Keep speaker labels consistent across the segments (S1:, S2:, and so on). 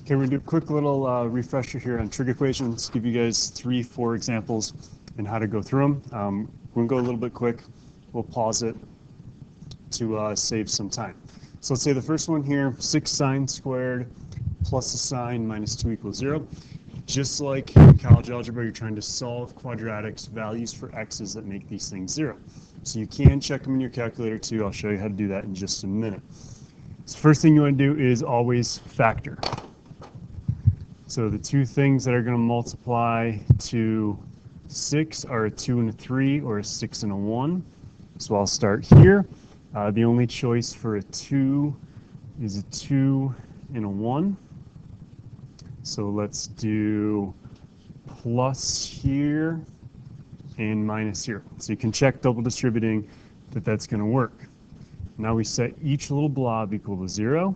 S1: Okay, we're going to do a quick little refresher here on trig equations, give you guys 3-4 examples and how to go through them. We're going to go a little bit quick. We'll pause it to save some time. So let's say the first one here, 6 sine squared plus a sine minus 2 equals 0. Just like in college algebra, you're trying to solve quadratics, values for x's that make these things 0. So you can check them in your calculator too. I'll show you how to do that in just a minute. So first thing you want to do is always factor. So the two things that are going to multiply to 6 are a 2 and a 3, or a 6 and a 1. So I'll start here. The only choice for a 2 is a 2 and a 1. So let's do plus here and minus here. So you can check double distributing that that's going to work. Now we set each little blob equal to 0.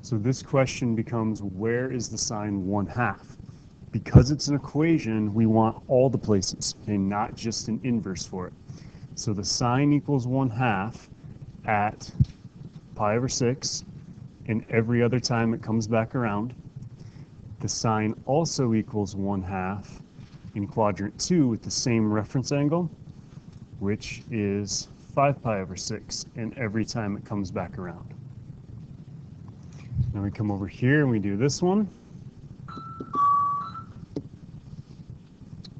S1: So this question becomes, where is the sign 1/2? Because it's an equation, we want all the places, and not just an inverse for it. So the sign equals 1/2 at pi over 6, and every other time it comes back around. The sign also equals 1/2 in quadrant 2 with the same reference angle, which is 5 pi over 6, and every time it comes back around. Now we come over here and we do this one.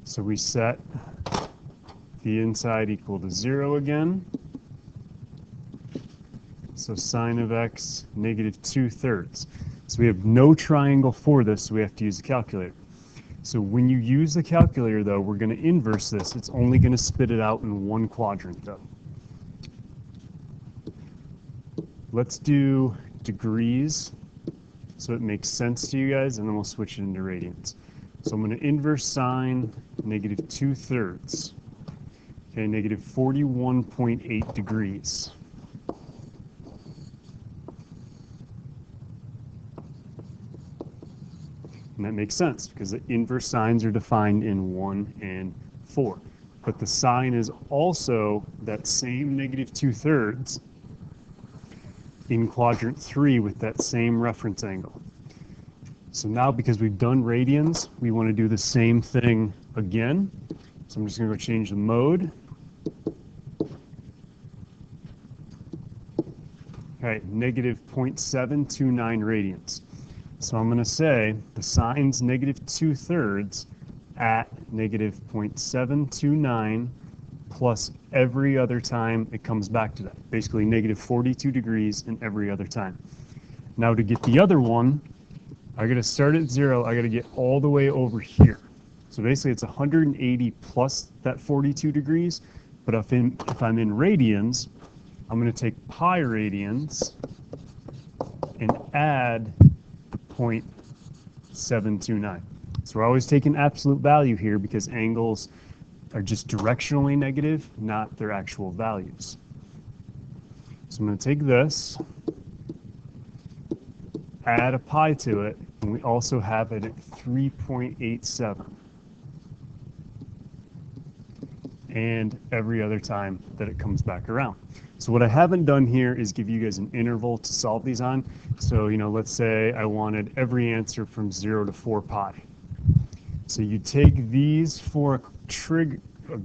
S1: So we set the inside equal to 0 again. So sine of x, negative 2/3. So we have no triangle for this, so we have to use the calculator. So when you use the calculator, though, we're going to inverse this. It's only going to spit it out in one quadrant, though. Let's do degrees so it makes sense to you guys, and then we'll switch it into radians. So I'm going to inverse sine negative 2/3. Okay, negative 41.8 degrees. And that makes sense because the inverse signs are defined in 1 and 4. But the sign is also that same negative 2/3 in quadrant 3 with that same reference angle. So now, because we've done radians, we want to do the same thing again. So I'm just going to go change the mode. Okay, negative 0.729 radians. So I'm going to say the sign's negative 2/3 at negative 0.729 plus every other time it comes back to that. Basically negative 42 degrees in every other time. Now to get the other one, I got to start at 0. I got to get all the way over here. So basically it's 180 plus that 42 degrees. But if I'm in radians, I'm going to take pi radians and add the 0.729. So we're always taking absolute value here because angles are just directionally negative, not their actual values. So I'm going to take this, add a pi to it, and we also have it at 3.87. And every other time that it comes back around. So what I haven't done here is give you guys an interval to solve these on. So, let's say I wanted every answer from 0 to 4 pi. So you take these 4 trig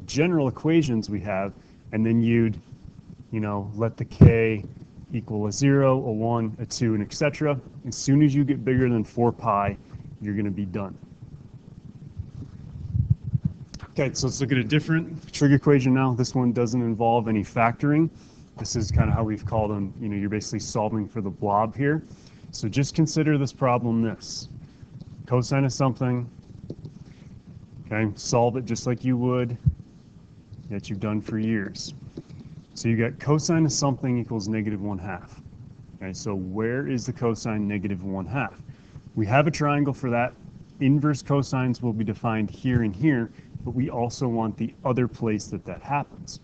S1: general equations we have, and then you'd, let the k equal a 0, a 1, a 2, and etc. As soon as you get bigger than 4 pi, you're going to be done. Okay, so let's look at a different trig equation now. This one doesn't involve any factoring. This is kind of how we've called them. You're basically solving for the blob here. So just consider this problem this. Cosine of something. Okay, solve it just like you would that you've done for years. So you got cosine of something equals negative 1/2. Okay, so where is the cosine negative 1/2? We have a triangle for that. Inverse cosines will be defined here and here, but we also want the other place that happens.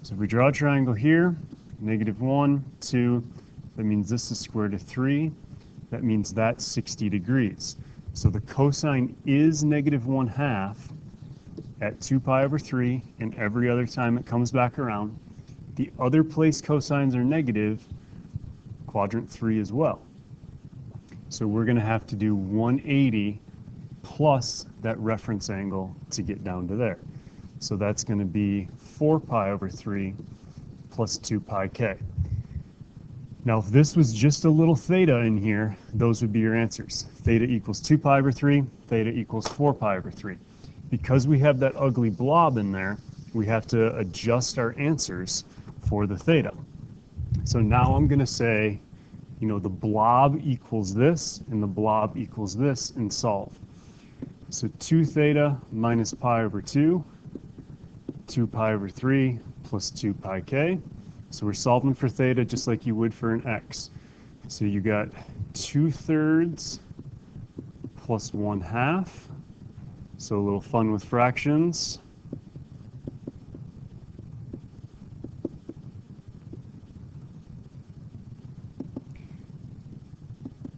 S1: So if we draw a triangle here, negative 1, 2, that means this is square root of 3. That means that's 60 degrees. So the cosine is negative 1/2 at 2 pi over 3, and every other time it comes back around. The other place cosines are negative, quadrant 3 as well. So we're going to have to do 180 plus that reference angle to get down to there. So that's going to be 4 pi over 3 plus 2 pi k. Now, if this was just a little theta in here, those would be your answers. Theta equals 2 pi over 3, theta equals 4 pi over 3. Because we have that ugly blob in there, we have to adjust our answers for the theta. So now I'm going to say, you know, the blob equals this and the blob equals this and solve. So 2 theta minus pi over 2, 2 pi over 3 plus 2 pi k. So we're solving for theta just like you would for an x. So you got 2/3 plus 1/2. So a little fun with fractions.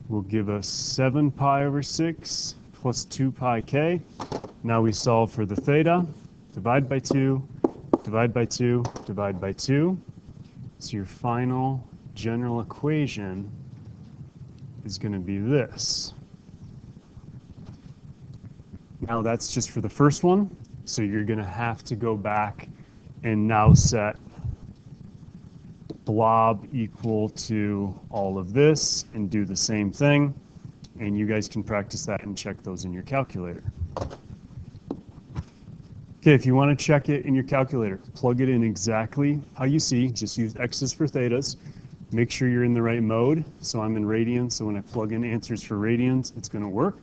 S1: Will give us 7 pi over 6 plus 2 pi k. Now we solve for the theta. Divide by 2, divide by 2, divide by 2. So your final general equation is going to be this. Now that's just for the first one. So you're going to have to go back and now set blob equal to all of this and do the same thing. And you guys can practice that and check those in your calculator. Okay, if you want to check it in your calculator, plug it in exactly how you see. Just use x's for thetas. Make sure you're in the right mode. So I'm in radians, so when I plug in answers for radians, it's going to work.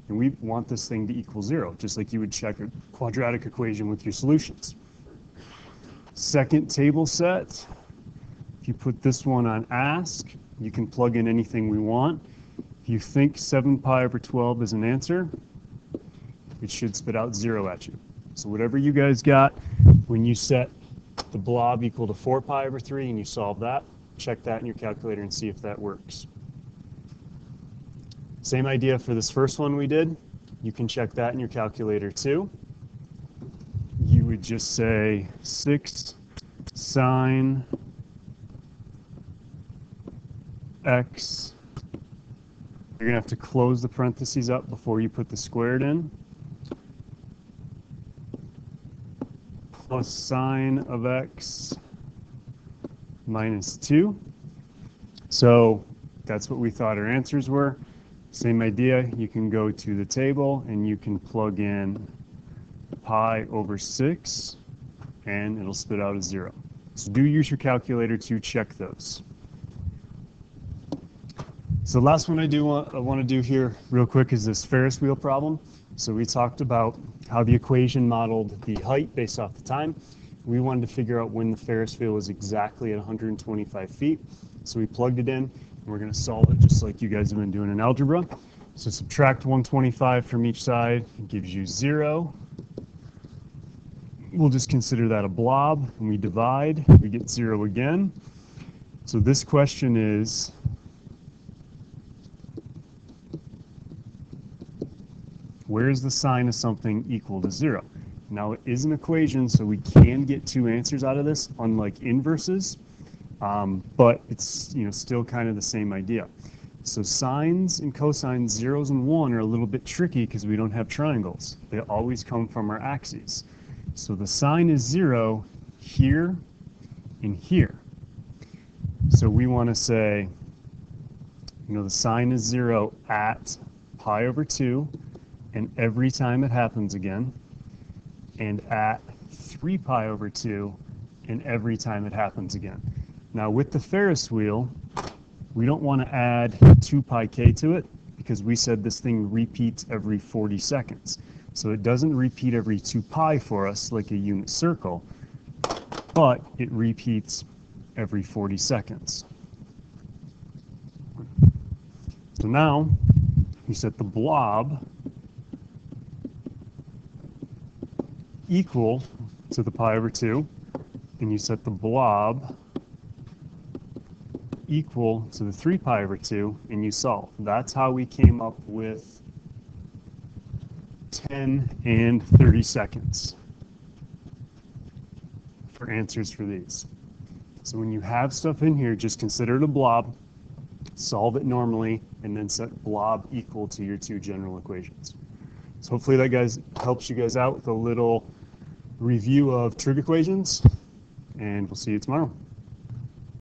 S1: And we want this thing to equal 0, just like you would check a quadratic equation with your solutions. Second table set, if you put this one on ask, you can plug in anything we want. If you think 7 pi over 12 is an answer, it should spit out 0 at you. So whatever you guys got, when you set the blob equal to 4 pi over 3 and you solve that, check that in your calculator and see if that works. Same idea for this first one we did. You can check that in your calculator too. You would just say 6 sine x. You're going to have to close the parentheses up before you put the squared in. Plus sine of x minus 2. So that's what we thought our answers were. Same idea, you can go to the table and you can plug in pi over 6 and it'll spit out a 0. So do use your calculator to check those. So the last one I want to do here real quick is this Ferris wheel problem. So we talked about how the equation modeled the height based off the time. We wanted to figure out when the Ferris wheel was exactly at 125 feet. So we plugged it in, and we're going to solve it just like you guys have been doing in algebra. So subtract 125 from each side, it gives you 0. We'll just consider that a blob, and we divide, we get 0 again. So this question is, where is the sign of something equal to 0? Now it is an equation, so we can get two answers out of this, unlike inverses, but it's still kind of the same idea. So sines and cosines, 0s and 1 are a little bit tricky because we don't have triangles. They always come from our axes. So the sine is 0 here and here. So we want to say, the sine is 0 at pi over 2, and every time it happens again, and at 3 pi over 2, and every time it happens again. Now with the Ferris wheel, we don't want to add 2 pi k to it because we said this thing repeats every 40 seconds. So it doesn't repeat every 2 pi for us like a unit circle, but it repeats every 40 seconds. So now we set the blob equal to the pi over 2, and you set the blob equal to the 3 pi over 2, and you solve. That's how we came up with 10 and 30 seconds for answers for these. So when you have stuff in here, just consider it a blob, solve it normally, and then set blob equal to your two general equations. So hopefully that guys helps you guys out with a little review of trig equations, and we'll see you tomorrow.